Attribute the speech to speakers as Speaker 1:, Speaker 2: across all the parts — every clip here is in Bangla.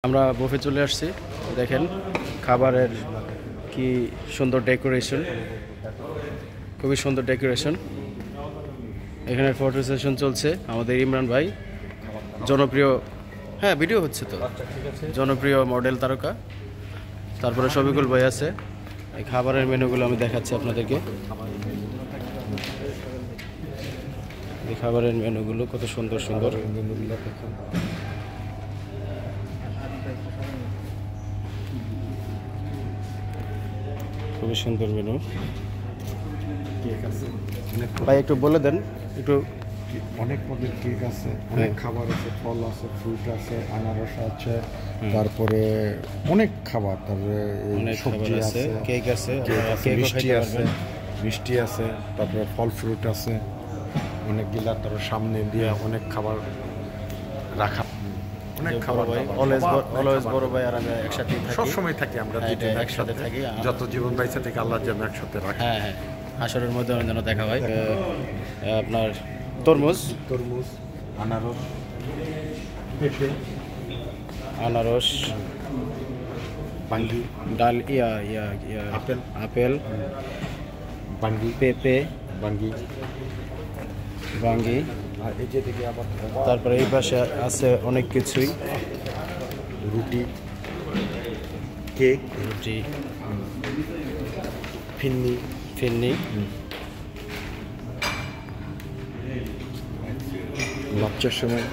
Speaker 1: আমরা বুফে চলে আসছি। দেখেন খাবারের কি সুন্দর ডেকোরেশন, খুবই সুন্দর ডেকোরেশন। এখানে ফটো সেশন চলছে। আমাদের ইমরান ভাই জনপ্রিয়, হ্যাঁ ভিডিও হচ্ছে তো, জনপ্রিয় মডেল তারকা। তারপরে শফিকুল ভাই আছে। এই খাবারের মেনুগুলো আমি দেখাচ্ছি আপনাদেরকে। এই খাবারের মেনুগুলো কত সুন্দর সুন্দর। খুবই সুন্দর মেনু। ভাই একটু বলে দেন একটু।
Speaker 2: অনেক পদের কেক আছে, অনেক খাবার আছে, ফল আছে, ফ্রুট আছে, আনারস আছে, তারপরে অনেক খাবার, তারপরে সবজি আছে,
Speaker 1: কেক আছে,
Speaker 2: মিষ্টি আছে, মিষ্টি আছে, তারপরে ফল ফ্রুট আছে অনেকগুলা। তারপর সামনে দিয়ে অনেক খাবার রাখা, অনেক খাবার।
Speaker 1: অলওয়েজ বড় ভাই আর আমি একসাথে
Speaker 2: সবসময় থাকি, আমরা দুজন
Speaker 1: একসাথে থাকি।
Speaker 2: যত জীবন বাইসে থেকে আল্লাহ যেন একসাথে রাখে।
Speaker 1: হ্যাঁ হ্যাঁ, আসরের মধ্যে যেন দেখা হয়। আপনার তরমুজ,
Speaker 2: আনারস, পেঁপে,
Speaker 1: আনারস,
Speaker 2: বাঙ্গি,
Speaker 1: ডাল, আপেল,
Speaker 2: বাঙ্গি,
Speaker 1: পেঁপে,
Speaker 2: বাঙ্গি,
Speaker 1: বাঙ্গি।
Speaker 2: আর এই যে থেকে আবার
Speaker 1: তারপরে এই পাশে আছে অনেক কিছুই,
Speaker 2: রুটি, কেক,
Speaker 1: রুটি, ফিরনি,
Speaker 2: লাচ্চার সময়।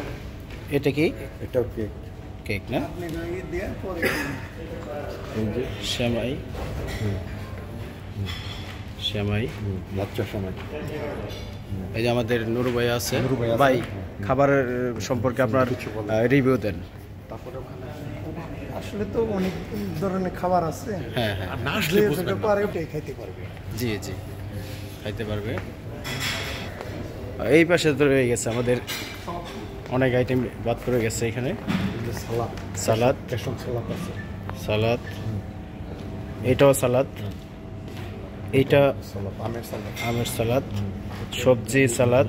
Speaker 1: এটা কি?
Speaker 2: এটাও কেক,
Speaker 1: কেক না? সেমাই,
Speaker 2: লাচ্চার সময়।
Speaker 1: এই যে আমাদের নুরু ভাই আছে। ভাই খাবারের সম্পর্কে আপনার রিভিউ দেন।
Speaker 3: আসলে তো অনেক ধরনের খাবার আছে।
Speaker 1: হ্যাঁ হ্যাঁ,
Speaker 2: না আসলে বুঝবেন না।
Speaker 3: খাইতে পারবে।
Speaker 1: জি জি, খাইতে পারবে। এই পাশে তো রয়ে গেছে আমাদের অনেক আইটেম বাদ করে গেছে এখানে। সালাদ, সালাদ, এটাও সালাদ, এইটা আমের সালাদ, সবজি সালাদ,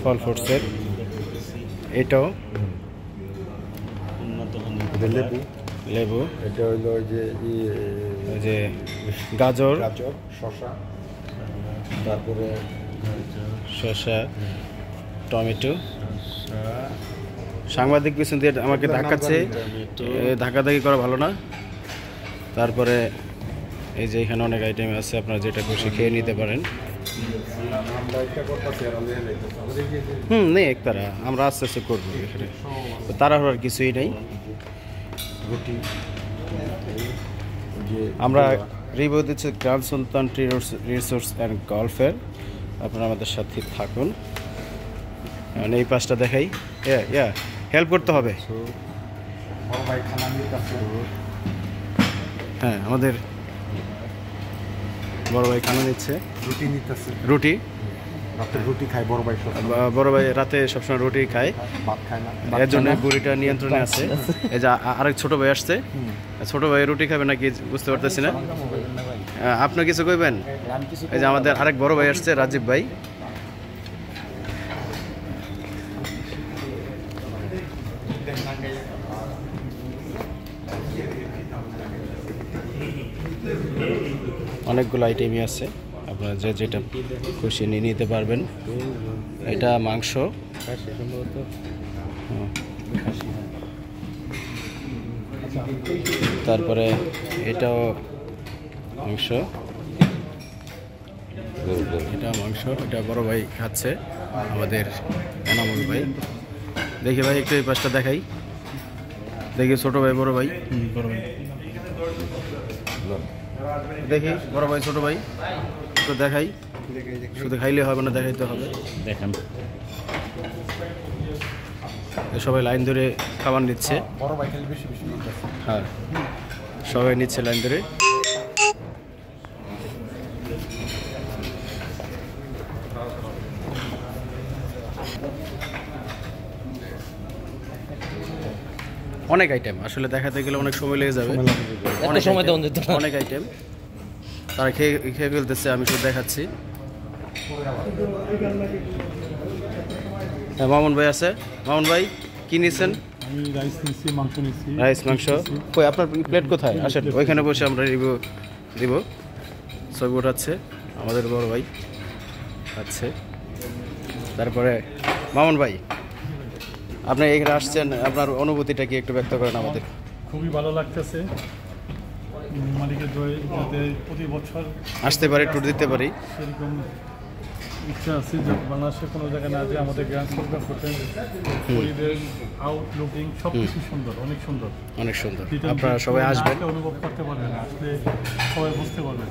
Speaker 1: ফল ফ্রুটসের, এটাও লেবু,
Speaker 2: এটা হইলো
Speaker 1: ওই যে গাজর,
Speaker 2: শসা, তারপরে
Speaker 1: শসা, টমেটো। সাংবাদিক পিছন দিয়ে আমাকে ধাক্কাচ্ছে, ধাক্কাধাক্কি করা ভালো না। তারপরে এই যে এখানে অনেক আইটেম আছে, আপনারা যেটা খুশি খেয়ে নিতে পারেন। নেই একতারা, আমরা আস্তে আস্তে করবো এখানে, তাড়াহুড়ার কিছুই নেই। আমরা রিভিউ দিচ্ছি grand Sultan tea resort and গল্ফের। আপনারা আমাদের সাথে থাকুন। এই পাশটা দেখাই, হেল্প করতে হবে। হ্যাঁ, আমাদের বড় ভাই খানা নিচ্ছে, রুটি
Speaker 2: খায়।
Speaker 1: বড় ভাই রাতে সবসময় রুটি খায়, এর জন্য বুড়িটা নিয়ন্ত্রণে আছে। এই যে আরেক ছোট ভাই আসছে, ছোট ভাই রুটি খাবে নাকি বুঝতে পারতেছি না। আপনি কিছু কইবেন? এই যে আমাদের আরেক বড় ভাই আসছে, রাজীব ভাই। অনেকগুলো আইটেমই আছে, আপনারা যে যেটা খুশি নিয়ে নিতে পারবেন। এটা মাংস, তারপরে এটাও মাংস, এটা বড় ভাই খাচ্ছে, আমাদের এনামুল ভাই। দেখি ভাই একটু এই পাশটা দেখাই, দেখি ছোট ভাই বড় ভাই, দেখি বড় ভাই ছোট ভাই একটু দেখাই। শুধু খাইলে হবে না, দেখাইতে হবে। দেখেন সবাই লাইন ধরে খাবার নিচ্ছে। হ্যাঁ, সবাই নিচ্ছে লাইন ধরে। অনেক আইটেম, আসলে দেখাতে গেলে অনেক সময় লেগে যাবে। অনেক আইটেম তারা খেয়ে ফেলতেছে, আমি শুধু দেখাচ্ছি। হ্যাঁ, মামুন ভাই আছে। মামুন ভাই কি নিয়েছেন?
Speaker 4: আমি রাইস নিচ্ছি, মাংস নিচ্ছি।
Speaker 1: রাইস মাংস কই আপনার প্লেট কোথায়? আসেন ওইখানে বসে আমরা রিভিউ দিব। ছবি ওঠাচ্ছে আমাদের বড় ভাই আছে। তারপরে মামুন ভাই, আপনি এখানে আসছেন, আপনার অনুভূতিটা কি একটু ব্যক্ত করেন আমাদের?
Speaker 4: খুবই ভালো লাগতেছে। মালিকের দয়ে যাতে প্রতি বছর
Speaker 1: আসতে পারি, ট্যুর দিতে পারি।
Speaker 4: সেরকম ইচ্ছা আছে যে বাংলাদেশের কোনো জায়গায় না যে আমাদের গ্র্যান্ড সোলকার হোটেল পরিবেশ, আউটলুকিং সব কিছু সুন্দর, অনেক সুন্দর।
Speaker 1: অনেক সুন্দর,
Speaker 4: যেটা
Speaker 1: আপনারা সবাই আসবেন।
Speaker 4: আসলে অনুভব করতে পারবেন, আসলে সবাই বুঝতে পারবেন।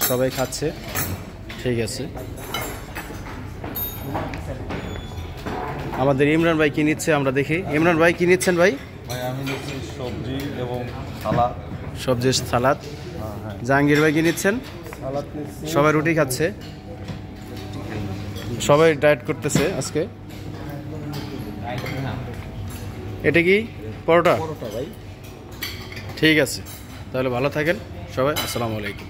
Speaker 1: সবাই খাচ্ছে, ঠিক আছে। আমাদের ইমরান ভাই কি নিচ্ছে আমরা দেখি। ইমরান ভাই কি নিচ্ছেন ভাই?
Speaker 5: ভাই আমি নিচ্ছি সবজি এবং সালাদ।
Speaker 1: সবজি সালাদ। জাহাঙ্গীর ভাই কি নিচ্ছেন?
Speaker 3: সালাদ নিচ্ছি।
Speaker 1: সবাই রুটি খাচ্ছে, সবাই ডায়েট করতেছে আজকে। এটা কি পরোটা?
Speaker 3: পরোটা ভাই।
Speaker 1: ঠিক আছে, তাহলে ভালো থাকেন সবাই। আসসালামু আলাইকুম।